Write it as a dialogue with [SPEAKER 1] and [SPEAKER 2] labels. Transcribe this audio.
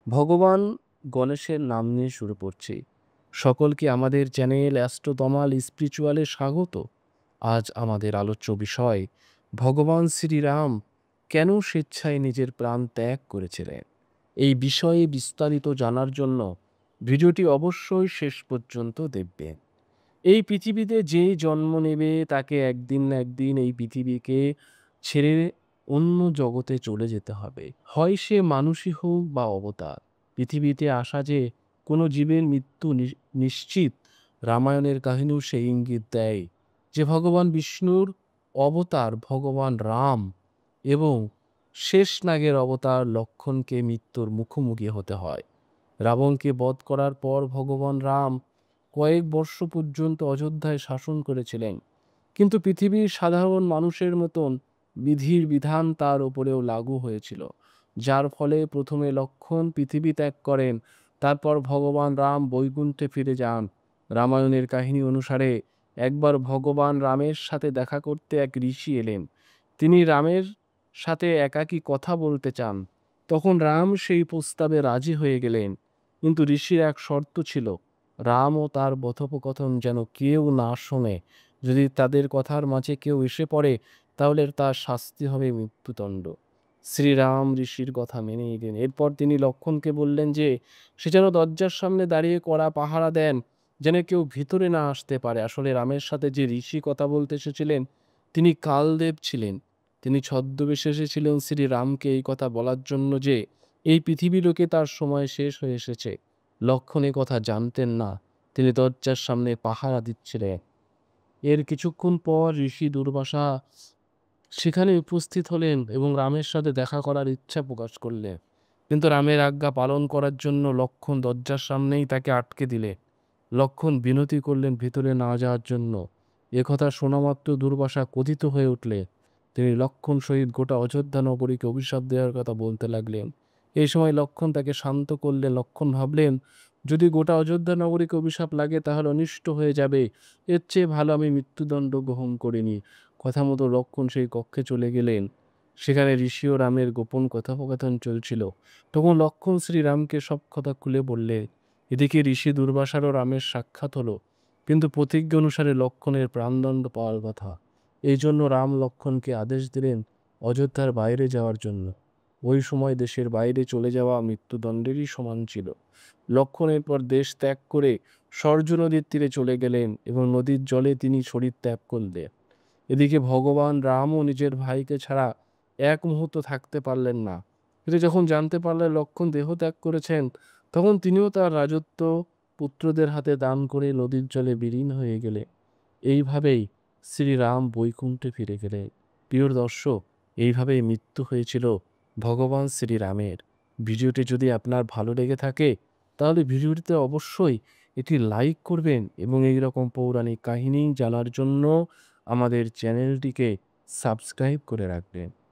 [SPEAKER 1] ভগবান গণেশের নাম নিয়ে শুরু করছি। সকলকে আমাদের চ্যানেল অ্যাস্ট্রোতমাল স্পিরিচুয়ালে স্বাগত। আজ আমাদের আলোচ্য বিষয় ভগবান শ্রীরাম কেন স্বেচ্ছায় নিজের প্রাণ ত্যাগ করেছিলেন। এই বিষয়ে বিস্তারিত জানার জন্য ভিডিওটি অবশ্যই শেষ পর্যন্ত দেখবেন। এই পৃথিবীতে যে জন্ম নেবে তাকে একদিন না একদিন এই পৃথিবীকে ছেড়ে অন্য জগতে চলে যেতে হবে। হয় সে মানুষই হোক বা অবতার। পৃথিবীতে আসা যে কোনো জীবের মৃত্যু নিশ্চিত। রামায়ণের কাহিনীও সেই ইঙ্গিত দেয় যে ভগবান বিষ্ণুর অবতার ভগবান রাম এবং শেষ নাগের অবতার লক্ষ্মণকে মৃত্যুর মুখোমুখি হতে হয়। রাবণকে বধ করার পর ভগবান রাম কয়েক বর্ষ পর্যন্ত অযোধ্যায় শাসন করেছিলেন, কিন্তু পৃথিবীর সাধারণ মানুষের মতন বিধির বিধান তার উপরেও লাগু হয়েছিল, যার ফলে প্রথমে লক্ষ্মণ পৃথিবী ত্যাগ করেন, তারপর ভগবান রাম বৈকুণ্ঠে ফিরে যান। রামায়ণের কাহিনী অনুসারে একবার ভগবান রামের সাথে দেখা করতে এক ঋষি এলেন। তিনি রামের সাথে একাকী কথা বলতে চান। তখন রাম সেই প্রস্তাবে রাজি হয়ে গেলেন, কিন্তু ঋষির এক শর্ত ছিল, রাম ও তার কথোপকথন যেন কেউ না শোনে। যদি তাদের কথার মাঝে কেউ এসে পড়ে তাহলে তার শাস্তি হবে মৃত্যুদণ্ড। শ্রীরাম ঋষির কথা মেনে নিলেন। এরপর তিনি লক্ষ্মণকে বললেন যে সে যেন দরজার সামনে দাঁড়িয়ে কড়া পাহারা দেন, যেন কেউ ভিতরে না আসতে পারে। আসলে রামের সাথে যে ঋষি কথা বলতে এসেছিলেন তিনি কালদেব ছিলেন। তিনি ছদ্মবেশে এসেছিলেন শ্রীরামকে এই কথা বলার জন্য যে এই পৃথিবী লোকে তার সময় শেষ হয়ে এসেছে। লক্ষ্মণ এ কথা জানতেন না। তিনি দরজার সামনে পাহারা দিচ্ছিলেন। এর কিছুক্ষণ পর ঋষি দুর্বাসা সেখানে উপস্থিত হলেন এবং রামের সাথে দেখা করার ইচ্ছা প্রকাশ করলেন। কিন্তু রামের আজ্ঞা পালন করার জন্য লক্ষ্মণ দরজার সামনেই তাকে আটকে দিলে। লক্ষ্মণ বিনতি করলেন ভিতরে না যাওয়ার জন্য। একথা শোনামাত্র দুর্বাসা ক্রোধিত হয়ে উঠলে তিনি লক্ষ্মণ সহিত গোটা অযোধ্যা নগরীকে অভিশাপ দেওয়ার কথা বলতে লাগলেন। এই সময় লক্ষ্মণ তাকে শান্ত করলে। লক্ষ্মণ ভাবলেন, যদি গোটা অযোধ্যা নগরীকে অভিশাপ লাগে তাহলে অনিষ্ট হয়ে যাবে, এর চেয়ে ভালো আমি মৃত্যুদণ্ড গ্রহণ করিনি। কথা মতো লক্ষ্মণ সেই কক্ষে চলে গেলেন। সেখানে ঋষি ও রামের গোপন কথোপকথন চলছিল। তখন লক্ষ্মণ শ্রীরামকে সব কথা খুলে বললে। এদিকে ঋষি দুর্বাসার ও রামের সাক্ষাৎ হলো, কিন্তু প্রতিজ্ঞা অনুসারে লক্ষ্মণের প্রাণদণ্ড পাওয়ার কথা। এই জন্য রাম লক্ষ্মণকে আদেশ দিলেন অযোধ্যার বাইরে যাওয়ার জন্য। ওই সময় দেশের বাইরে চলে যাওয়া মৃত্যুদণ্ডেরই সমান ছিল। লক্ষ্মণ এরপর দেশ ত্যাগ করে সরজু নদীর তীরে চলে গেলেন এবং নদীর জলে তিনি শরীর ত্যাগ করলেন। এদিকে ভগবান রামও নিজের ভাইকে ছাড়া এক মুহূর্ত থাকতে পারলেন না। কিন্তু যখন জানতে পারলেন লক্ষ্মণ দেহ ত্যাগ করেছেন, তখন তিনিও তার রাজত্ব পুত্রদের হাতে দান করে নদীর জলে বিলীন হয়ে গেলে। এইভাবেই শ্রীরাম বৈকুণ্ঠে ফিরে গেলেন। প্রিয় দর্শক, এইভাবেই মৃত্যু হয়েছিল ভগবান শ্রীরামের। ভিডিওটি যদি আপনার ভালো লেগে থাকে তাহলে ভিডিওটিতে অবশ্যই এটি লাইক করবেন এবং এই রকম পৌরাণিক কাহিনী জানার জন্য আমাদের চ্যানেলটিকে সাবস্ক্রাইব করে রাখবেন।